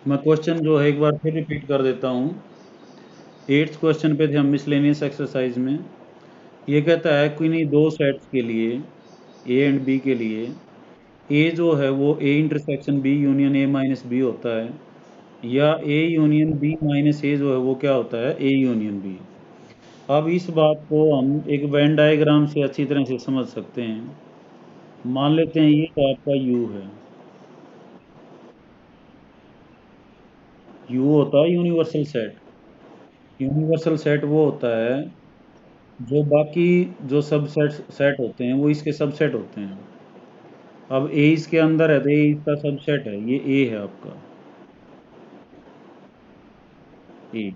मैं क्वेश्चन जो है एक बार फिर रिपीट कर देता हूँ। 8th क्वेश्चन पे थे हम मिसलेनियस एक्सरसाइज में। ये कहता है किन्हीं दो सेट्स के लिए, ए एंड बी के लिए, ए जो है वो A intersection B union A minus B होता है, या A union B minus A जो है वो क्या होता है, ए यूनियन बी। अब इस बात को हम एक वेन डायग्राम से अच्छी तरह से समझ सकते हैं। मान लेते हैं ये तो आपका यू है। यू होता है यूनिवर्सल सेट। यूनिवर्सल सेट वो होता है जो बाकी जो सबसेट सेट होते हैं वो इसके सबसेट होते हैं। अब ए इसके अंदर है तो ए इसका सबसेट है, ये ए है आपका ए।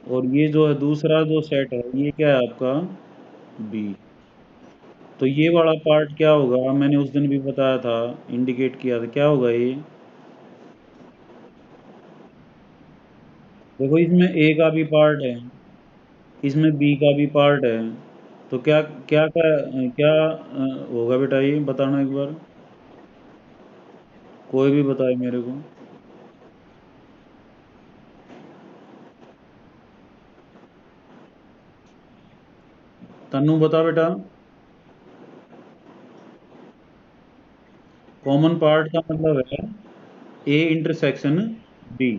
और ये जो है दूसरा जो सेट है ये क्या है आपका बी। तो ये वाला पार्ट क्या होगा, मैंने उस दिन भी बताया था, इंडिकेट किया था, क्या होगा ये। देखो इसमें ए का भी पार्ट है, इसमें बी का भी पार्ट है। तो क्या क्या क्या क्या होगा बेटा, ये बताना एक बार, कोई भी बताए मेरे को। तन्नू बता बेटा। कॉमन पार्ट का मतलब है A intersection B.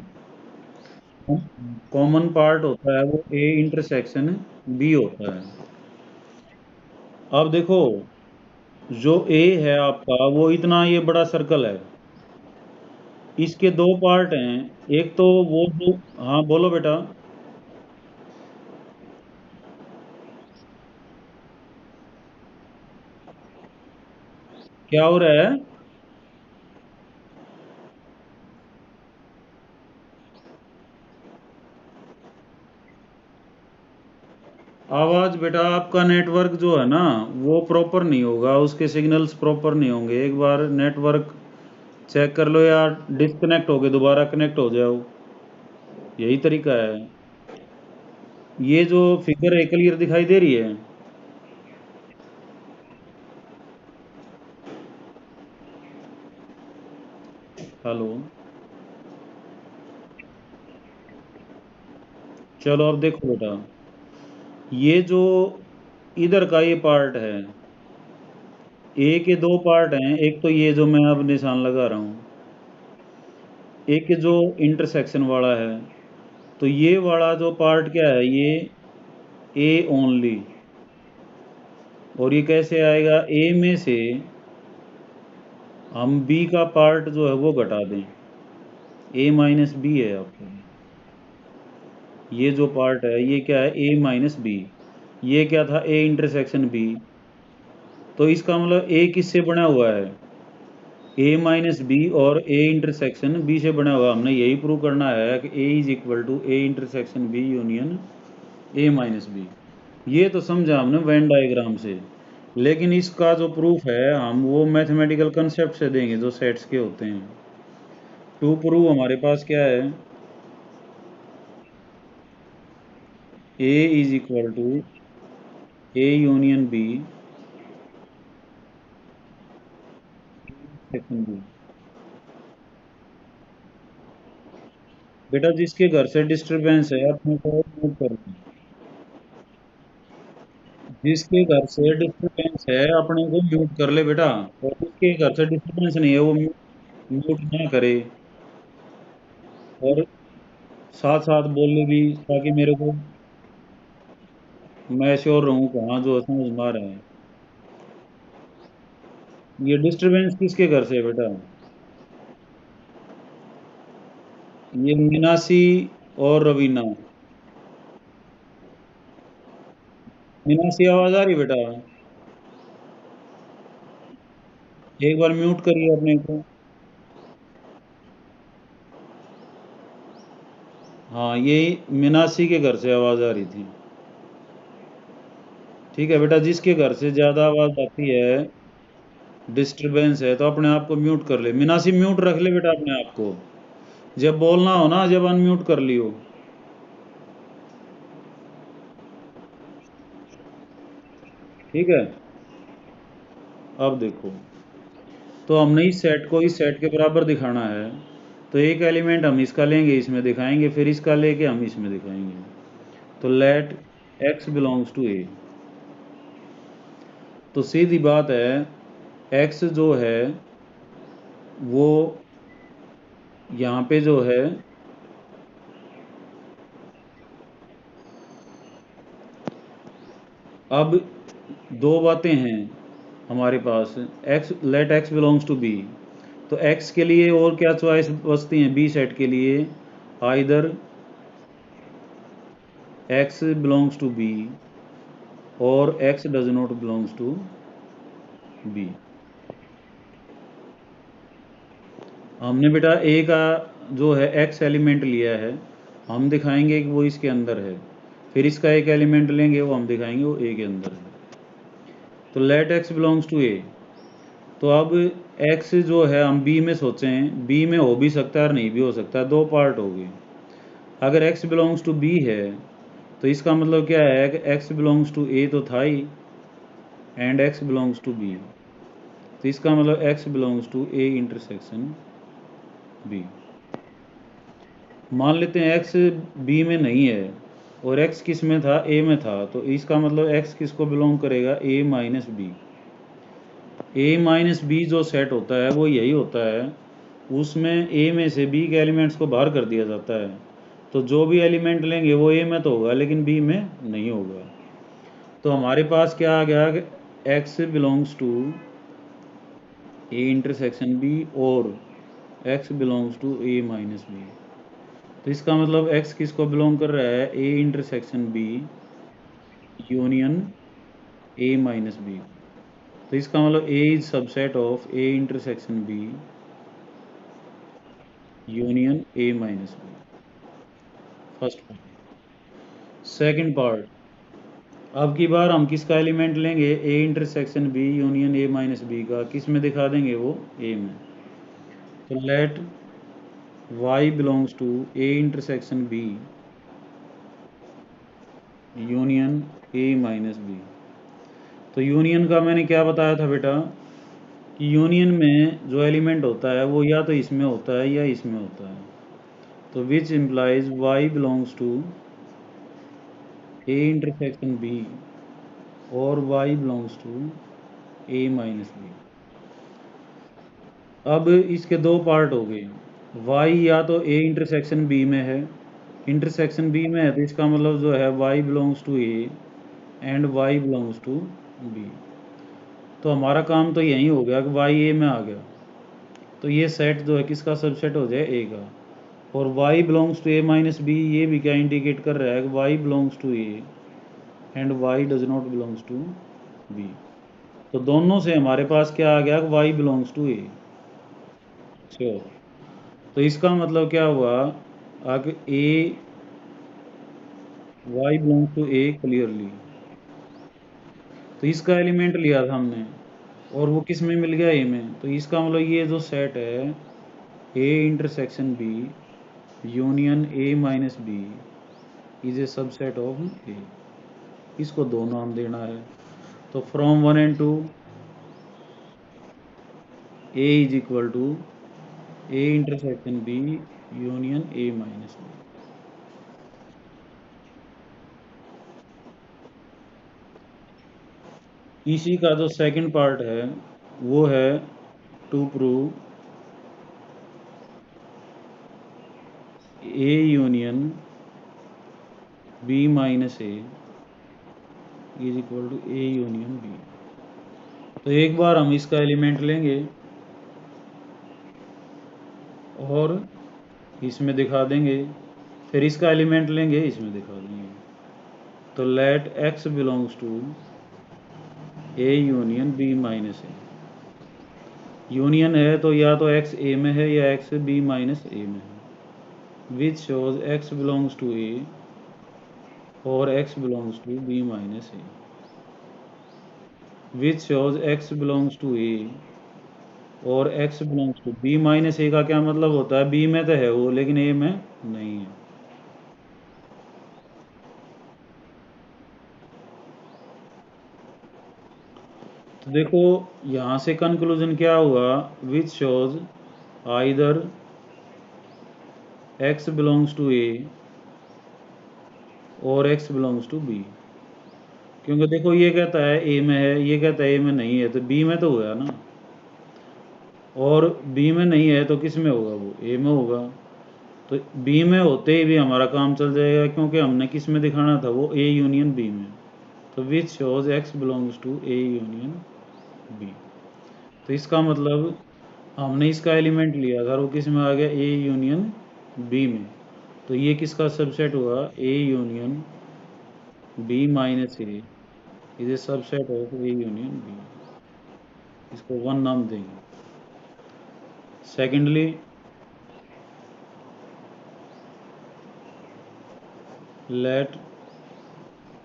Common part होता है वो ए इंटरसेक्शन बी होता है। अब देखो, जो ए है आपका वो इतना ये बड़ा सर्कल है, इसके दो पार्ट हैं। एक तो वो जो, हाँ बोलो बेटा। क्या हो रहा है। आवाज बेटा आपका नेटवर्क जो है ना वो प्रॉपर नहीं होगा, उसके सिग्नल्स प्रॉपर नहीं होंगे। एक बार नेटवर्क चेक कर लो या डिस्कनेक्ट होके दोबारा कनेक्ट हो जाओ, यही तरीका है। ये जो फिगर है क्लियर दिखाई दे रही है। हेलो। चलो अब देखो बेटा, ये जो इधर का ये पार्ट है, ए के दो पार्ट हैं। एक तो ये जो मैं अब निशान लगा रहा हूँ, एक जो इंटरसेक्शन वाला है। तो ये वाला जो पार्ट क्या है, ये ए ओनली। और ये कैसे आएगा, ए में से हम बी का पार्ट जो है वो घटा दें, ए माइनस बी है आपको। ये जो पार्ट है ये क्या है, ए माइनस बी। ये क्या था, ए इंटरसेक्शन बी। तो इसका मतलब ए किससे बना हुआ है, ए माइनस बी और ए इंटरसेक्शन बी से बना हुआ है। हमने यही प्रूव करना है कि A is equal to A intersection B union A minus B. ये तो समझा हमने वेन डायग्राम से। लेकिन इसका जो प्रूफ है हम वो मैथमेटिकल कंसेप्ट से देंगे जो सेट्स के होते हैं। टू प्रूव हमारे पास क्या है, A is equal to A union B section B. बेटा जिसके घर से डिस्टरबेंस है अपने को म्यूट कर ले। जिसके घर से डिस्टरबेंस है अपने को म्यूट कर ले बेटा। और जिसके घर से डिस्टरबेंस नहीं है वो म्यूट ना करे, और साथ साथ बोले भी, ताकि मेरे को मैं श्योर रहूं कहाँ जो है समझ में आ रहा है। ये डिस्टरबेंस किसके घर से है बेटा, ये मीनासी और रवीना। मीनासी आवाज आ रही बेटा, एक बार म्यूट करिए अपने को। हाँ ये मीनासी के घर से आवाज आ रही थी। ठीक है बेटा, जिसके घर से ज्यादा आवाज आती है, डिस्टरबेंस है, तो अपने आप को म्यूट कर ले। मीनासी म्यूट रख ले बेटा अपने आप को, जब बोलना हो ना जब अनम्यूट कर लियो। ठीक है। अब देखो, तो हमने इस सेट को इस सेट के बराबर दिखाना है। तो एक एलिमेंट हम इसका लेंगे, इसमें दिखाएंगे, फिर इसका लेके हम इसमें दिखाएंगे। तो let x belongs to A. तो सीधी बात है, x जो है वो यहाँ पे जो है अब दो बातें हैं हमारे पास, x let x belongs to B. तो x के लिए और क्या चॉइस बचती हैं बी सेट के लिए? Either x belongs to B और x does not belongs to B. हमने बेटा a का जो है x एलिमेंट लिया है, हम दिखाएंगे कि वो इसके अंदर है, फिर इसका एक एलिमेंट लेंगे, वो हम दिखाएंगे वो a के अंदर है। तो let x belongs to a। तो अब x जो है हम b में सोचें, b में हो भी सकता है और नहीं भी हो सकता है, दो पार्ट हो गए। अगर x बिलोंग्स टू b है तो इसका मतलब क्या है कि x बिलोंग्स टू a तो था ही, and x belongs to b, तो इसका मतलब x belongs to a intersection b। मान लेते हैं x b में नहीं है और x किस में था? a में था, तो इसका मतलब x किसको बिलोंग करेगा? a minus B. a minus B जो सेट होता है वो यही होता है, उसमें a में से b के एलिमेंट्स को बाहर कर दिया जाता है। तो जो भी एलिमेंट लेंगे वो a में तो होगा लेकिन b में नहीं होगा। तो हमारे पास क्या आ गया कि x belongs to a intersection b और x belongs to a minus B. तो इसका मतलब x किसको बिलोंग कर रहा है? a intersection b union a minus B. तो इसका मतलब a is subset of a intersection b union a minus B. First part. Second part, अब की बार हम किसका एलिमेंट लेंगे? a intersection b union a minus B का, किस में दिखा देंगे? वो a में। तो let y belongs to a intersection b union a minus B. तो यूनियन का मैंने क्या बताया था बेटा कि यूनियन में जो एलिमेंट होता है वो या तो इसमें होता है या इसमें होता है। तो which implies y belongs to a intersection b और y belongs to a minus B. अब इसके दो पार्ट हो गए, y या तो a इंटरसेक्शन b में है, इंटरसेक्शन b में है तो इसका मतलब जो है y belongs to a and y belongs to b। तो हमारा काम तो यही हो गया कि y a में आ गया, तो ये सेट जो है किसका सबसेट हो जाए? a का। और y belongs to a minus B, ये भी क्या इंडिकेट कर रहा है कि y belongs to a and y does not belongs to b। तो दोनों से हमारे पास क्या आ गया कि y belongs to a। Sure. तो इसका मतलब क्या हुआ? आगे a y belongs to a clearly. तो इसका एलिमेंट लिया था हमने और वो किस में मिल गया? a में। तो इसका मतलब ये जो सेट है a intersection b union a minus B is a subset of a। इसको दो नाम देना है। तो from 1 and 2 a is equal to a intersection b union a minus B. इसी का जो सेकंड पार्ट है वो है to prove a union b minus a is equal to a union b। तो एक बार हम इसका एलिमेंट लेंगे और इसमें दिखा देंगे, फिर इसका एलिमेंट लेंगे, इसमें दिखा देंगे। तो let x belongs to a union b minus a। Union है तो या तो x a में है या x b माइनस a में है, which shows x belongs to a और x belongs to b minus a, which shows x belongs to a और x belongs to b minus a। का क्या मतलब होता है? b में तो है वो लेकिन a में नहीं है। तो देखो यहाँ से कंक्लूजन क्या हुआ? Which shows either X belongs to A और एक्स बिलोंग्स टू बी। क्योंकि देखो ये कहता है ए में है, ये कहता है ए में नहीं है, तो बी में तो हुआ ना, और बी में नहीं है तो किस में होगा, वो ए में होगा। तो बी में होते ही भी हमारा काम चल जाएगा, क्योंकि हमने किस में दिखाना था, वो ए यूनियन बी में। तो which shows x belongs to A union B. तो इसका मतलब हमने इसका एलिमेंट लिया, अगर वो किस में आ गया, ए यूनियन बी में, तो ये किसका सबसेट हुआ, A union B minus A is a subset of A union B. इसको वन नाम देंगे। सेकेंडली, लेट,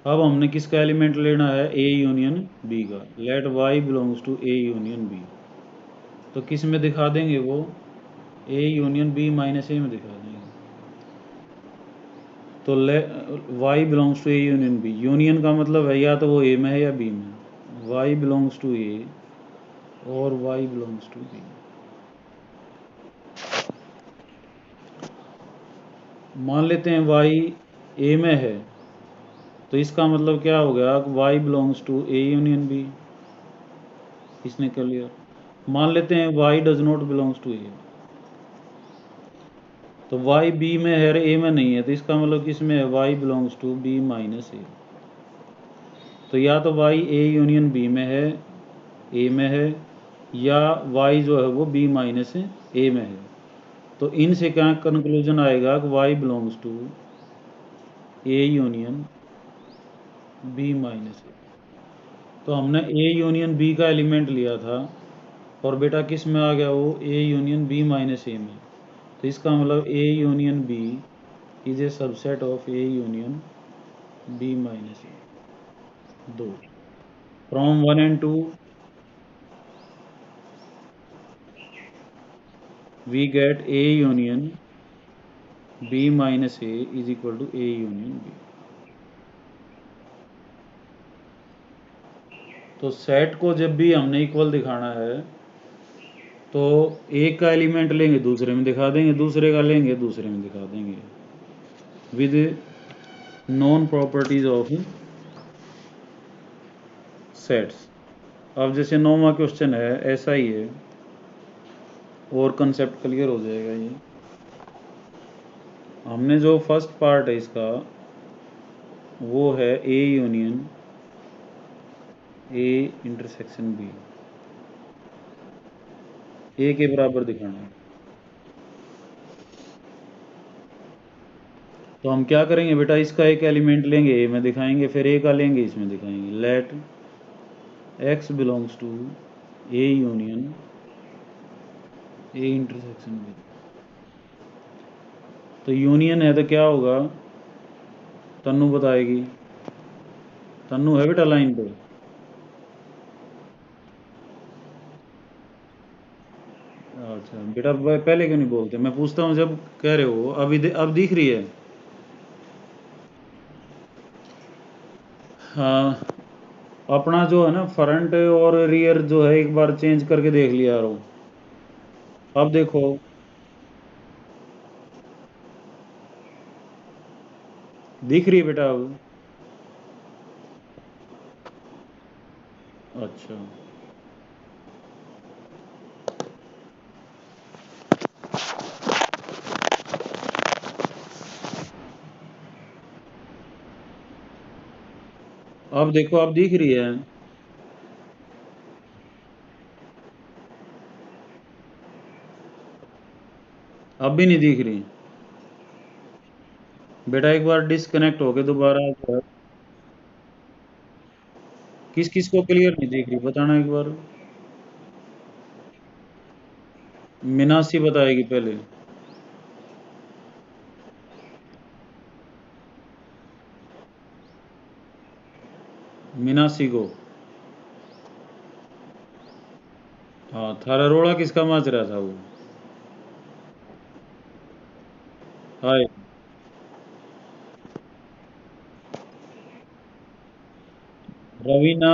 अब हमने किसका एलिमेंट लेना है, ए यूनियन बी का। Let Y belongs to A union B, तो किस में दिखा देंगे, वो A union B minus A में दिखा देंगे। तो let y belongs to A union B, union का मतलब है या तो वो ए में है या बी में। वाई बिलोंग्स टू ए और वाई बिलोंग्स टू बी। मान लेते हैं वाई ए में है, तो इसका मतलब क्या हो गया, Y belongs to A union B. इसने कर लिया। मान लेते हैं Y does not belongs to A, तो वाई बी में है और ए में नहीं है, तो इसका मतलब किस में है, Y belongs to B minus A. तो या तो वाई ए यूनियन बी में है, ए में है, या वाई जो है वो बी माइनस ए में है। तो इनसे क्या कंक्लूजन आएगा कि Y belongs to A union B minus A. तो हमने ए यूनियन बी का एलिमेंट लिया था, और बेटा किस में आ गया, वो A union B minus A में। तो इसका मतलब A union B is a subset of A union B minus A. दो, from one and two we get A union B minus A is equal to A union B. तो set को जब भी हमने इक्वल दिखाना है, तो एक का एलिमेंट लेंगे दूसरे में दिखा देंगे, दूसरे का लेंगे दूसरे में दिखा देंगे, with non properties of sets. अब जैसे 9वां क्वेश्चन है, ऐसा ही है, और कंसेप्ट क्लियर हो जाएगा। ये हमने जो फर्स्ट पार्ट है इसका, वो है A union A intersection B, A के बराबर दिखाना है। तो हम क्या करेंगे बेटा, इसका एक एलिमेंट लेंगे ए में दिखाएंगे, फिर ए का लेंगे इसमें दिखाएंगे। Let x belongs to A union A intersection B. तो यूनियन है तो क्या होगा, तन्नू बताएगी। तन्नू है बेटा लाइन पे। अच्छा बेटा, पहले क्यों नहीं बोलते, मैं पूछता हूँ जब कह रहे हो। अभी अब दिख रही है। हाँ, अपना जो है ना फ्रंट और रियर जो है, एक बार चेंज करके देख लिया यारो। अब देखो, दिख रही है बेटा अब। अच्छा, अब देखो, अब दिख रही है। अब भी नहीं दिख रही बेटा, एक बार डिस्कनेक्ट होके दोबारा जो है, किस किस को क्लियर नहीं दिख रही बताना एक बार। मीनाक्षी बताएगी पहले। मीनाक्षी को। हाँ, थारा रोड़ा किसका मच रहा था वो। हाय, रवीना।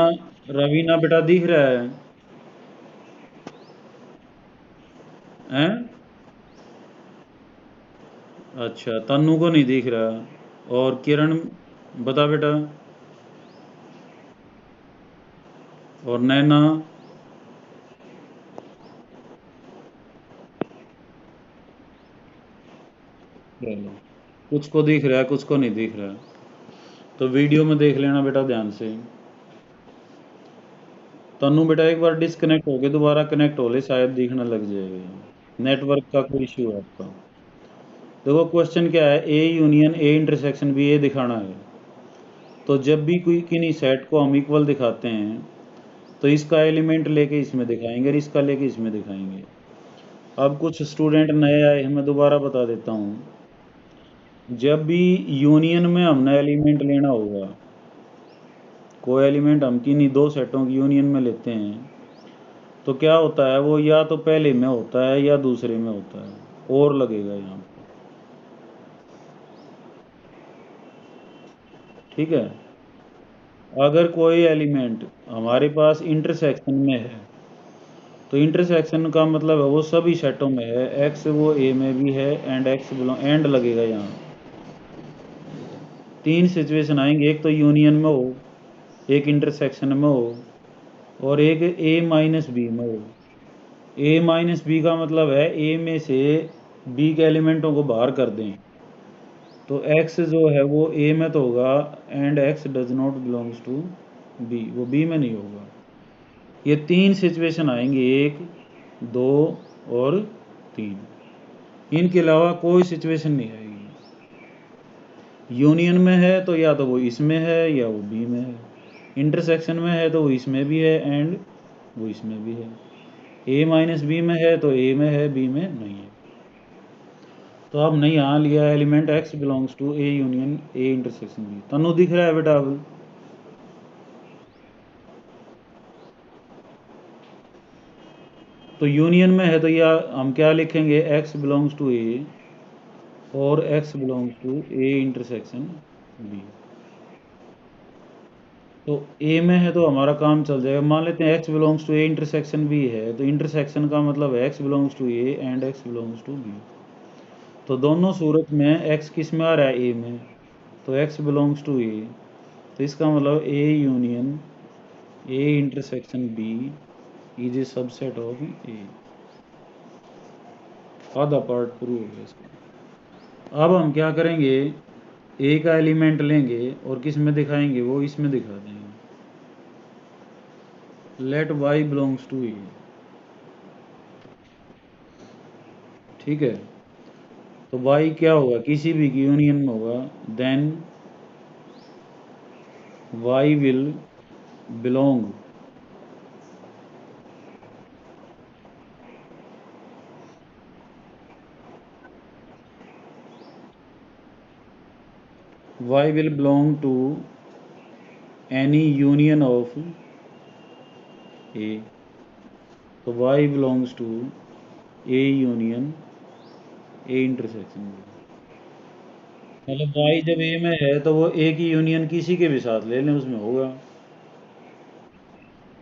रवीना बेटा दिख रहा है। हैं? अच्छा, तन्नू को नहीं दिख रहा। और किरण, बता बेटा। और नैना। चलो, कुछ को दिख रहा है, कुछ को नहीं दिख रहा। तो वीडियो में देख लेना बेटा ध्यान से। तन्नू बेटा एक बार डिस्कनेक्ट हो गए, दोबारा कनेक्ट हो ले, शायद दिखना लग जाएगा। नेटवर्क का कोई इशू है आपका। देखो क्वेश्चन क्या है, A union A intersection B, A दिखाना है। तो जब भी कोई किन्हीं सेट को हम इक्वल दिखाते हैं, तो इसका एलिमेंट लेके इसमें दिखाएंगे और इसका लेके इसमें दिखाएंगे। अब कुछ स्टूडेंट नए आए हैं, मैं दोबारा बता देता हूँ। जब भी यूनियन में हमने एलिमेंट लेना होगा, कोई एलिमेंट हम किन्हीं दो सेटों की यूनियन में लेते हैं, तो क्या होता है, वो या तो पहले में होता है या दूसरे में होता है, और लगेगा यहाँ पे। ठीक है। अगर कोई एलिमेंट हमारे पास इंटरसेक्शन में है, तो इंटरसेक्शन का मतलब है वो सभी सेटों में है, एक्स वो ए में भी है, एंड एक्स बिलोंग, एंड लगेगा यहाँ। तीन सिचुएशन आएंगे, एक तो यूनियन में हो, एक इंटरसेक्शन में हो, और एक ए माइनस बी में हो। ए माइनस बी का मतलब है ए में से बी के एलिमेंटों को बाहर कर दें, तो एक्स जो है वो ए में तो होगा, and x does not belongs to B, वो बी में नहीं होगा। ये तीन सिचुएशन आएंगे, एक, दो और तीन। इनके अलावा कोई सिचुएशन नहीं आएगी। यूनियन में है तो या तो वो इसमें है या वो बी में है, इंटरसेक्शन में है तो वो इसमें भी है एंड वो इसमें भी है, ए माइनस बी में है तो ए में है, बी में नहीं है। तो अब नहीं, यहाँ लिया element X belongs to A union A intersection B. Tanu दिख रहा है बेटा अब? तो यूनियन में है तो या हम क्या लिखेंगे, एक्स बिलोंग्स टू ए और x belongs to A intersection B. तो ए में है तो हमारा काम चल जाएगा। मान लेते हैं x belongs to A intersection B है, तो इंटरसेक्शन का मतलब है x belongs to A and x belongs to B. तो दोनों सूरत में एक्स किस में आ रहा है, ए में, तो एक्स बिलोंग्स टू ए। तो इसका मतलब A union A intersection B is a subset of A. आधा पार्ट प्रूव हो गया इसका। अब हम क्या करेंगे, ए का एलिमेंट लेंगे और किस में दिखाएंगे, वो इसमें दिखा देंगे। लेट वाई बिलोंग्स टू ए। ठीक है। तो वाई क्या होगा, किसी भी की यूनियन में होगा, then Y will belong Y will belong to any union of A. तो Y belongs to A union A intersection B. मतलब वाई जब ए में है तो वो ए की यूनियन किसी के भी साथ ले लें उसमें होगा।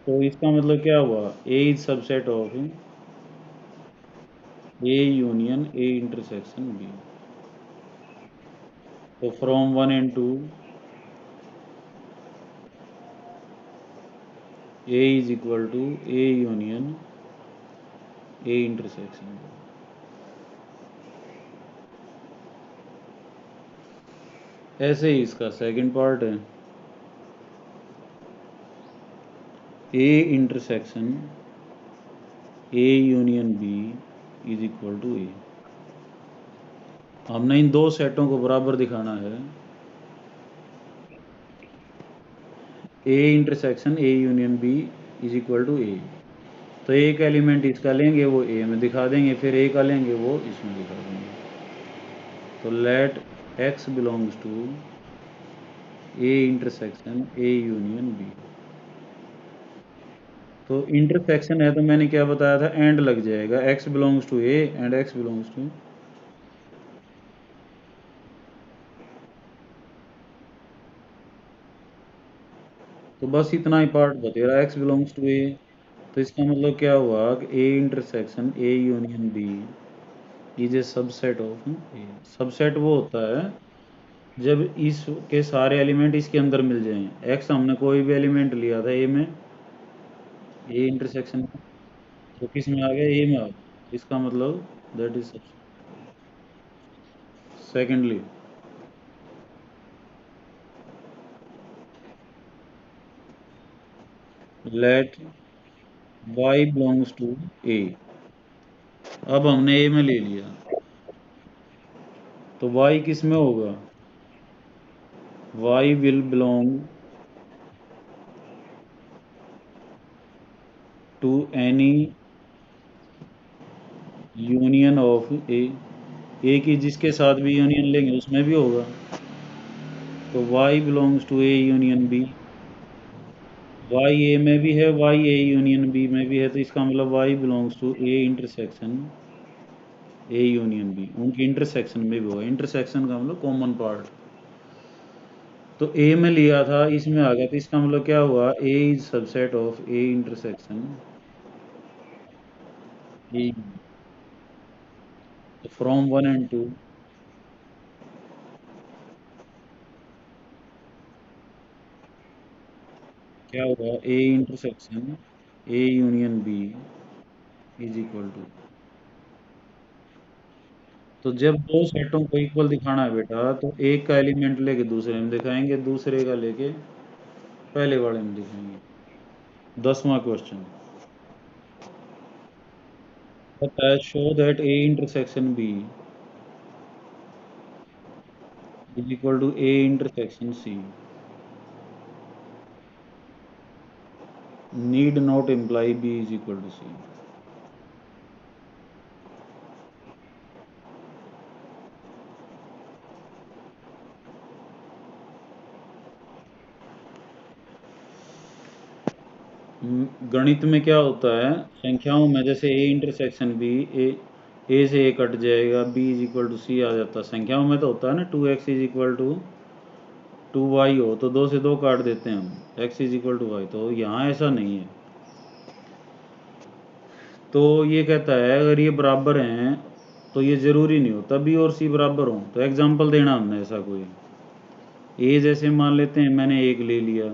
तो इसका मतलब क्या हुआ, A is subset of A union A intersection B. तो from one and two A is equal to A union A intersection B. ऐसे ही इसका सेकंड पार्ट है, A intersection A union B is equal to A. हमने इन दो सेटों को बराबर दिखाना है, A intersection A union B is equal to A. तो एक एलिमेंट इसका लेंगे वो ए में दिखा देंगे, फिर ए का लेंगे वो इसमें दिखा देंगे। तो let x belongs to A intersection A union B. तो इंटरसेक्शन है तो मैंने क्या बताया था, एंड लग जाएगा, x belongs to A and x belongs to. तो बस इतना ही पार्ट बचे रहा, एक्स बिलोंग्स टू ए। तो इसका मतलब क्या हुआ कि A intersection A union B is a subset of A. Subset वो होता है जब इसके सारे एलिमेंट इसके अंदर मिल जाएं। एक्स हमने कोई भी एलिमेंट लिया था ए में, ए इंटरसेक्शन में, तो किस में आ गया, ए में आ गया, इसका मतलब that is subset. Secondly, let Y belongs to A. अब हमने ए में ले लिया, तो वाई किस में होगा, Y will belong to any union of A की जिसके साथ भी यूनियन लेंगे उसमें भी होगा। तो y belongs to A union B, y A में भी है, y ए यूनियन बी में भी है, तो इसका मतलब y belongs to A intersection A union B, उनकी इंटरसेक्शन में भी होगा। इंटरसेक्शन का मतलब कॉमन पार्ट। तो ए में लिया था, इसमें आ गया, तो इसका मतलब क्या हुआ, A is subset of A intersection A. From one and two क्या होगा, A intersection A union B is equal to. तो जब दो सेटों को इक्वल दिखाना है बेटा, तो एक का एलिमेंट लेके दूसरे में दिखाएंगे, दूसरे का लेके पहले वाले में दिखाएंगे। 10वां क्वेश्चन कहता है show that A intersection B is equal to A intersection C need not imply B is equal to C. गणित में क्या होता है, संख्याओं में जैसे ए इंटरसेक्शन बी, ए से ए कट जाएगा, बी इज इक्वल टू सी आ जाता है। संख्याओं में तो होता है ना, 2x is equal to 2y हो तो 2 से 2 काट देते हैं हम, x is equal to y. तो यहाँ ऐसा नहीं है। तो ये कहता है अगर ये बराबर हैं तो ये ज़रूरी नहीं होता बी और सी बराबर हों। तो एग्जांपल देना हमने ऐसा कोई, ए जैसे मान लेते हैं मैंने एक ले लिया,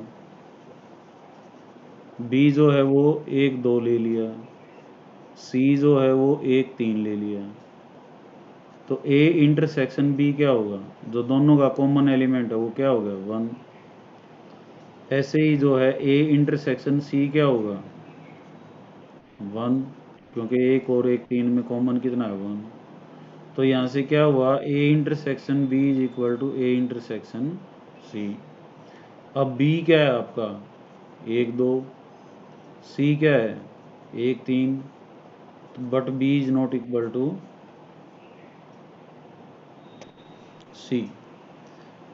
बी जो है वो एक दो ले लिया, सी जो है वो एक तीन ले लिया। तो ए इंटरसेक्शन बी क्या होगा, जो दोनों का कॉमन एलिमेंट है वो क्या होगा, 1। ऐसे ही जो है ए इंटरसेक्शन सी क्या होगा, 1, क्योंकि एक और एक तीन में कॉमन कितना है, 1। तो यहाँ से क्या हुआ, A intersection B is equal to A intersection C. अब बी क्या है आपका, एक दो, सी क्या है, एक तीन, but B is not equal to C.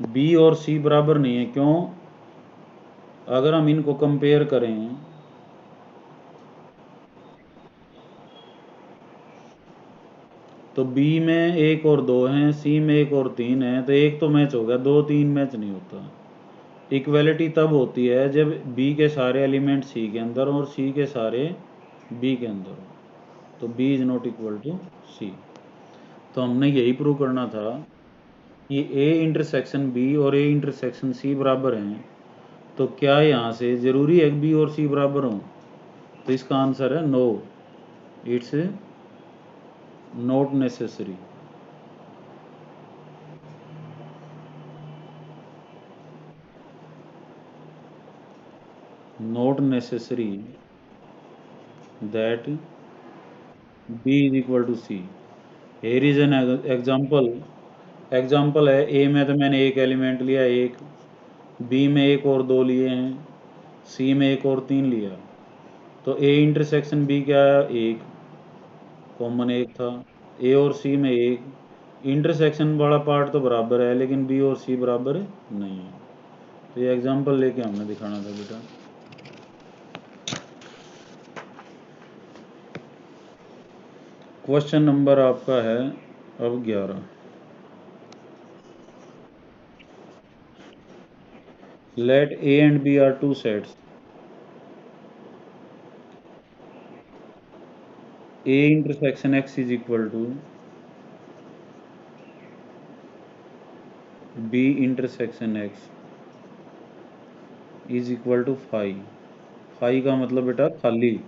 B और सी बराबर नहीं है, क्यों, अगर हम इनको कंपेयर करें तो बी में एक और दो हैं, सी में एक और तीन है, तो एक तो मैच हो गया, दो तीन मैच नहीं होता। इक्वलिटी तब होती है जब बी के सारे एलिमेंट सी के अंदर और सी के सारे बी के अंदर हो। तो B is not equal to C. तो हमने यही प्रूव करना था कि ए इंटरसेक्शन बी और ए इंटरसेक्शन सी बराबर हैं। तो क्या यहाँ से ज़रूरी है कि बी और सी बराबर हों, तो इसका आंसर है no, it's not necessary. Not necessary that B is equal to C. Here is an example. Example है, ए में तो मैंने एक एलिमेंट लिया एक, बी में एक और दो लिए हैं, सी में एक और तीन लिया। तो ए इंटरसेक्शन बी क्या है, एक, कॉमन एक था, ए और सी में एक, इंटरसेक्शन वाला पार्ट तो बराबर है लेकिन बी और सी बराबर नहीं है। तो ये एग्जाम्पल लेके हमने दिखाना था बेटा। क्वेश्चन नंबर आपका है अब 11। Let A and B are two sets, A intersection x is equal to B intersection x is equal to phi. Phi का मतलब बेटा खाली,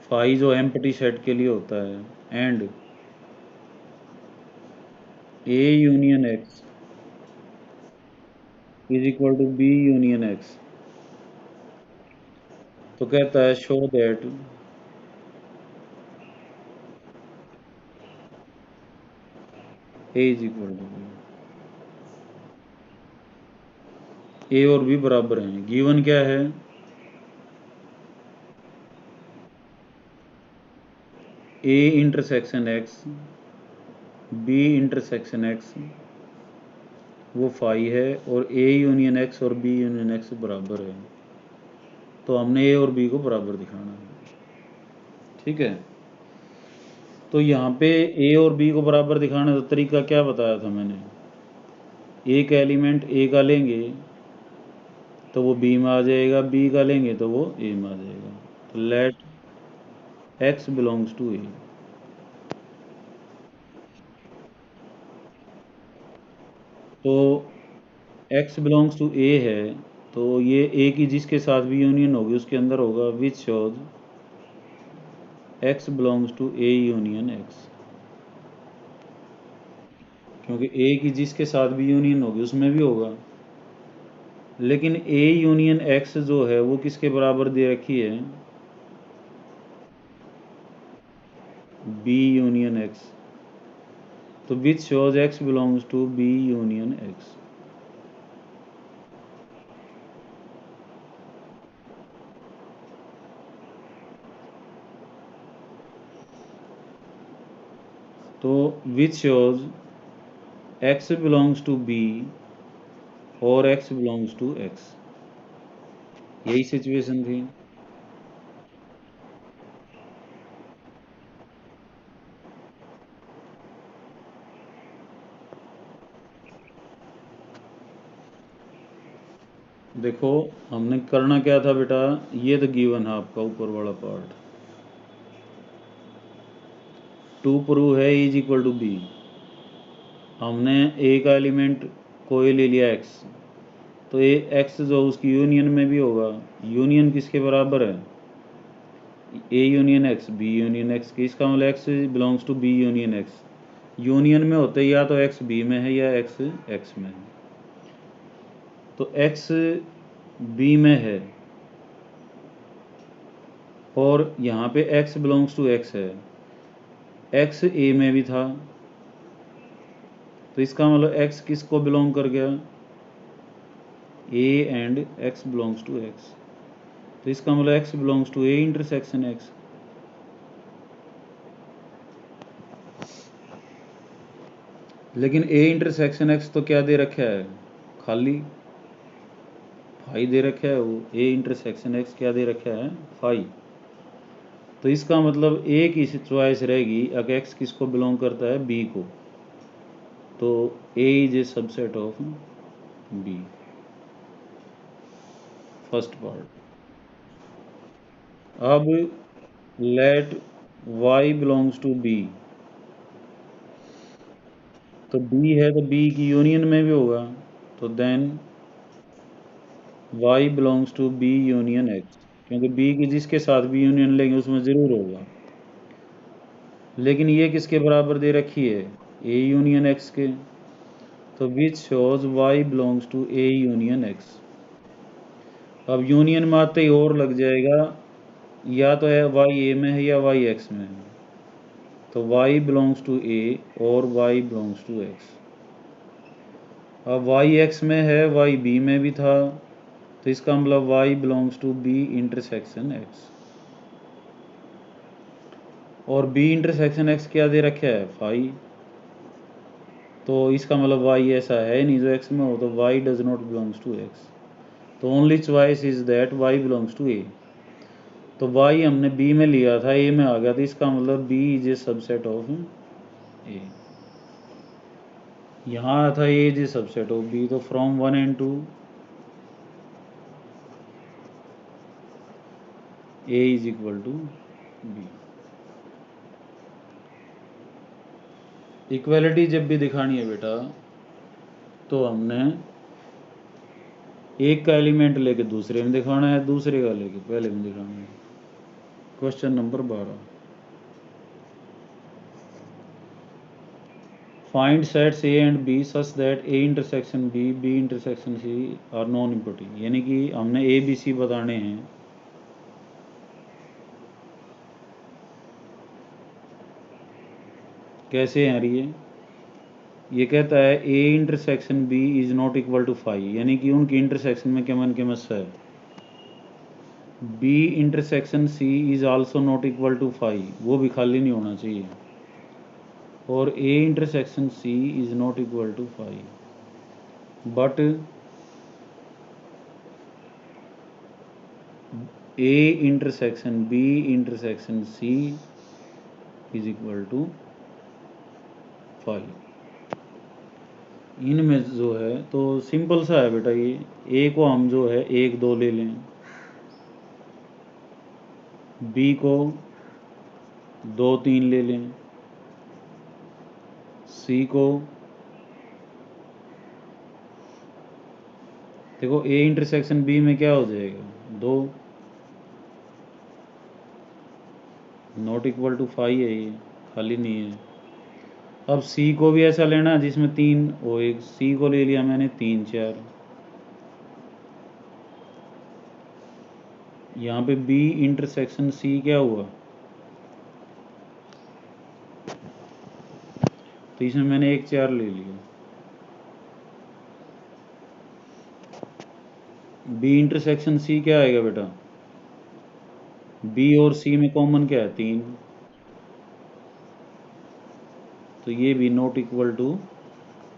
फाई जो एम्प्टी सेट के लिए होता है। And A union X is equal to B union X. तो कहता है show that A is equal to B, A और बी बराबर हैं। गिवन क्या है? A intersection X B intersection X वो फाई है, और ए यूनियन एक्स और बी यूनियन एक्स बराबर है। तो हमने ए और बी को बराबर दिखाना है, ठीक है। तो यहाँ पे ए और बी को बराबर दिखाने का तरीका क्या बताया था मैंने? एक एलिमेंट ए का लेंगे तो वो बी में आ जाएगा, बी का लेंगे तो वो ए में आ जाएगा। तो let x belongs to A. तो एक्स बिलोंग्स टू ए है, तो ये ए की जिसके साथ भी यूनियन होगी उसके अंदर होगा which shows x belongs to A union x. क्योंकि ए की जिसके साथ भी यूनियन होगी उसमें भी होगा। लेकिन ए यूनियन एक्स जो है वो किसके बराबर दे रखी है? B union X. तो which shows x belongs to B union X. तो which shows x belongs to B और एक्स बिलोंग्स टू एक्स, यही सिचुएशन थी। देखो हमने करना क्या था बेटा, ये तो गिवन है आपका ऊपर वाला पार्ट। टू प्रूव है इज इक्वल टू बी। हमने ए का एलिमेंट कोई ले लिया एक्स, तो ए एक्स जो उसकी यूनियन में भी होगा। यूनियन किसके बराबर है? A union x B union x की। इसका मतलब x belongs to B union x. Union में होते या तो एक्स बी में है या एक्स एक्स में है। तो एक्स बी में है और यहाँ पे एक्स बिलोंग्स टू एक्स है, एक्स ए में भी था। तो इसका मतलब एक्स किसको बिलोंग कर गया? A and x belongs to x. तो इसका मतलब x belongs to A intersection x. लेकिन ए इंटरसेक्शन एक्स तो क्या दे रखा है? खाली फाई दे रखा है। वो ए इंटरसेक्शन एक्स क्या दे रखा है? फाई। तो इसका मतलब ए की चॉइस रहेगी अगर एक्स किसको बिलोंग करता है? बी को। तो A is a subset of B. First part. अब let Y belongs to B. तो बी है तो बी की यूनियन में भी होगा। तो then Y belongs to B union x, क्योंकि बी की जिसके साथ भी यूनियन लेंगे उसमें ज़रूर होगा। लेकिन ये किसके बराबर दे रखी है? ए यूनियन एक्स के। तो which shows y belongs to A union x. अब यूनियन में आते ही और लग जाएगा, या तो है वाई ए में है या वाई एक्स में है। तो वाई बिलोंग्स टू ए और वाई बिलोंग्स टू एक्स। अब वाई एक्स में है, वाई बी में भी था, तो इसका मतलब y belongs to B intersection x. और बी इंटरसेक्शन एक्स क्या दे रखा है? फाई। तो इसका मतलब वाई ऐसा है नहीं जो एक्स में हो, तो Y does not belongs to x. तो only choice is that Y belongs to A. तो वाई हमने बी में लिया था, ए में आ गया, तो इसका मतलब B is a subset of A. यहाँ आया था A is a subset of B. तो from 1 and 2 A is equal to B. Equality जब भी दिखानी है बेटा तो हमने एक का एलिमेंट लेके दूसरे में दिखाना है, दूसरे का लेके पहले में दिखाना है। Question number 12, find sets A and B such that A intersection B, B intersection C are non importing. यानी कि हमने ए बी सी बताने हैं। कैसे हैं ये कहता है A intersection B is not equal to five, यानी कि उनकी इंटरसेक्शन में केमन केमस है। B intersection C is also not equal to five, वो भी खाली नहीं होना चाहिए। और A intersection C is not equal to five, but A intersection B intersection C is equal to 5। इनमें जो है तो सिंपल सा है बेटा, ये ए को हम जो है 1 2 ले लें, बी को 2 3 ले लें, सी को देखो ए इंटरसेक्शन बी में क्या हो जाएगा 2, नॉट इक्वल टू 5 है, ये खाली नहीं है। अब सी को भी ऐसा लेना है जिसमें 3 हो, एक सी को ले लिया मैंने 3 4। यहाँ पे बी इंटरसेक्शन सी क्या हुआ, तो इसमें मैंने 1 4 ले लिया। बी इंटरसेक्शन सी क्या आएगा बेटा, बी और सी में कॉमन क्या है 3, तो ये भी नॉट इक्वल टू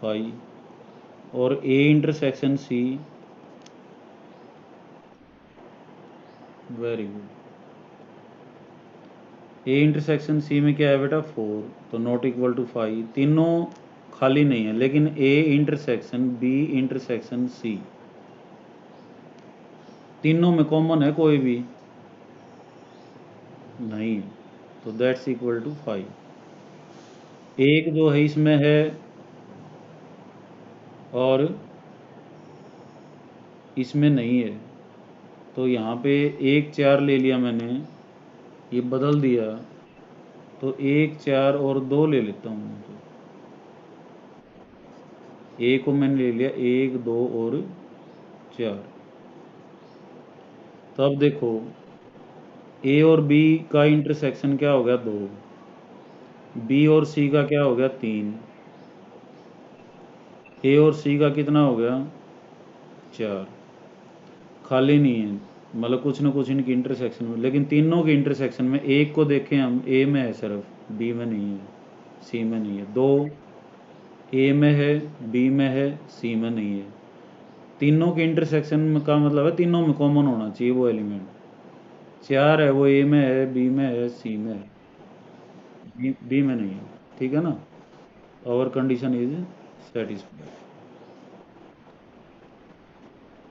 5। और A intersection C, very good, A intersection C में क्या है बेटा 4, तो नॉट इक्वल टू 5। तीनों खाली नहीं है, लेकिन A intersection B intersection C तीनों में कॉमन है कोई भी नहीं, तो दैट्स इक्वल टू 5। एक जो है इसमें है और इसमें नहीं है, तो यहाँ पे 1 4 ले लिया मैंने, ये बदल दिया, तो 1 4 और 2 ले लेता हूँ। ए को मैंने ले लिया 1 2 और 4। तो अब देखो ए और बी का इंटरसेक्शन क्या हो गया 2, बी और सी का क्या हो गया 3, ए और सी का कितना हो गया 4। खाली नहीं है, मतलब कुछ ना कुछ इनकी इंटरसेक्शन में, लेकिन तीनों के इंटरसेक्शन में एक को देखें हम, ए में है सिर्फ, बी में नहीं है, सी में नहीं है। 2 ए में है, बी में है, सी में नहीं है। तीनों के इंटरसेक्शन में का मतलब है तीनों में कॉमन होना चाहिए वो एलिमेंट। 4 है वो ए में है, बी में है, सी में है, बी में नहीं है। ठीक है ना, आवर कंडीशन इज सेटिस्फाइड।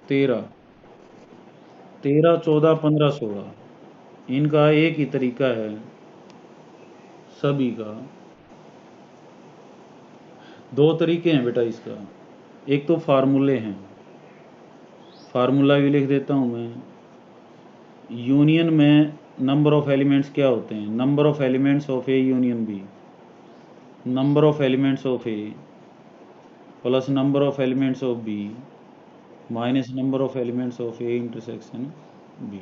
13 13 14 15 16, इनका एक ही तरीका है सभी का। 2 तरीके हैं बेटा इसका, एक तो फार्मूले हैं, फार्मूला भी लिख देता हूँ मैं। यूनियन में नंबर ऑफ एलिमेंट्स क्या होते हैं, number of elements of A union B, number of elements of A plus number of elements of B minus number of elements of A intersection B.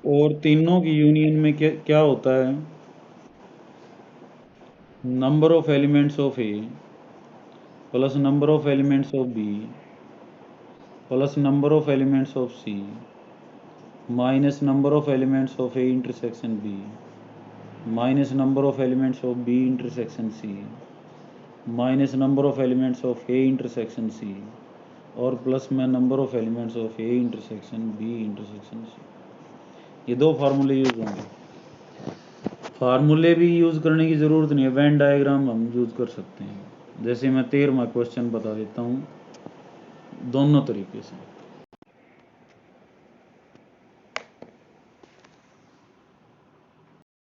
और तीनों की यूनियन में क्या क्या होता है, number of elements of A plus number of elements of B plus number of elements of C minus number of elements of A intersection B minus number of elements of B intersection C minus number of elements of A intersection C और plus में number of elements of A intersection B intersection C. ये 2 फार्मूले use होंगे। फार्मूले भी use करने की ज़रूरत नहीं है, वेन डायग्राम हम यूज़ कर सकते हैं। जैसे मैं 13वां क्वेश्चन बता देता हूँ दोनों तरीके से।